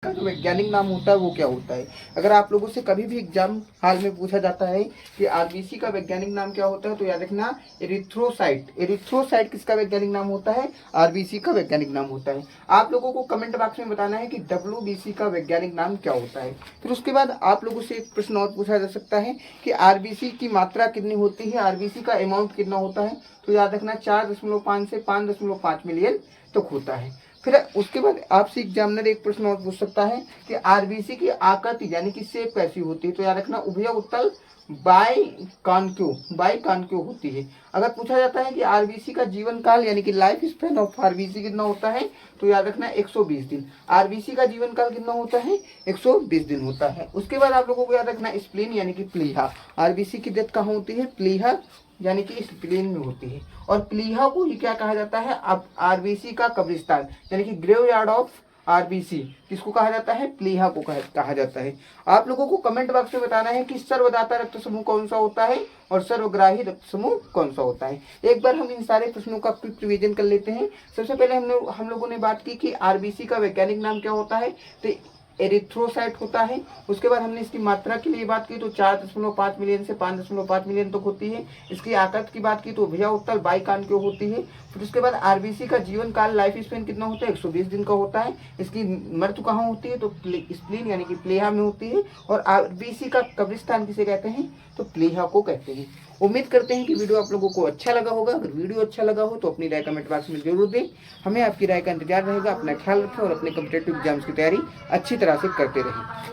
का जो वैज्ञानिक नाम होता है वो क्या होता है। अगर आप लोगों से कभी भी एग्जाम हाल में पूछा जाता है कि आरबीसी का वैज्ञानिक नाम क्या होता है, तो याद रखना एरिथ्रोसाइट। एरिथ्रोसाइट किसका वैज्ञानिक नाम होता है? आरबीसी का वैज्ञानिक नाम होता है। आप लोगों को कमेंट बॉक्स में बताना है कि डब्ल्यूबीसी का वैज्ञानिक नाम क्या होता है। फिर उसके बाद आप लोगों से एक प्रश्न और पूछा जा सकता है कि आरबीसी की मात्रा कितनी होती है, आरबीसी का अमाउंट कितना होता है। तो याद रखना 4.5 से 5.5 मिलियन तक होता है। फिर उसके बाद आपसे एग्जामिनर एक प्रश्न और पूछ सकता है कि आरबीसी की आकृति यानी कि शेप कैसी होती है। तो याद रखना उभय उत्तल बाई कॉन्केव होती है। अगर पूछा जाता है कि आरबीसी का जीवन काल यानी कि लाइफ स्पैन ऑफ आरबीसी कितना होता है, तो याद रखना 120 दिन। आरबीसी का जीवन काल कितना होता है? 120 दिन होता है। उसके बाद आप लोगों को याद रखना स्प्लीन यानी कि प्लीहा। आरबीसी की डेथ कहाँ होती है? प्लीहा यानी कि स्प्लीन में होती है। और प्लीहा को ही क्या कहा जाता है? अब आरबीसी का कब्रिस्तान यानी कि ग्रेव यार्ड ऑफ आरबीसी किसको कहा जाता है? प्लीहा को कहा जाता है। आप लोगों को कमेंट बॉक्स में बताना है कि सर्वदाता रक्त समूह कौन सा होता है और सर्वग्राही रक्त समूह कौन सा होता है। एक बार हम इन सारे प्रश्नों का क्विक रिवीजन कर लेते हैं। सबसे पहले हम लोगों ने बात की कि आरबीसी का वैज्ञानिक नाम क्या होता है, तो एरिथ्रोसाइट होता है। उसके बाद हमने इसकी मात्रा के लिए बात की तो 4.5 मिलियन से 5.5 मिलियन तक होती है। इसकी आकृति की बात की तो भैया उत्तल बाईकॉन्केव होती है। फिर उसके बाद आरबीसी का जीवन काल लाइफ स्पेन कितना होता है? 120 दिन का होता है। इसकी मृत्यु कहाँ होती है? तो स्प्लीन यानी कि प्लेहा में होती है। और आरबीसी का कब्रिस्तान किसे कहते हैं? तो प्लेहा को कहते हैं। उम्मीद करते हैं कि वीडियो आप लोगों को अच्छा लगा होगा। अगर वीडियो अच्छा लगा हो तो अपनी राय कमेंट बॉक्स में जरूर दें। हमें आपकी राय का इंतजार रहेगा। अपना ख्याल रखें और अपने कॉम्पिटेटिव एग्जाम्स की तैयारी अच्छी तरह से करते रहें।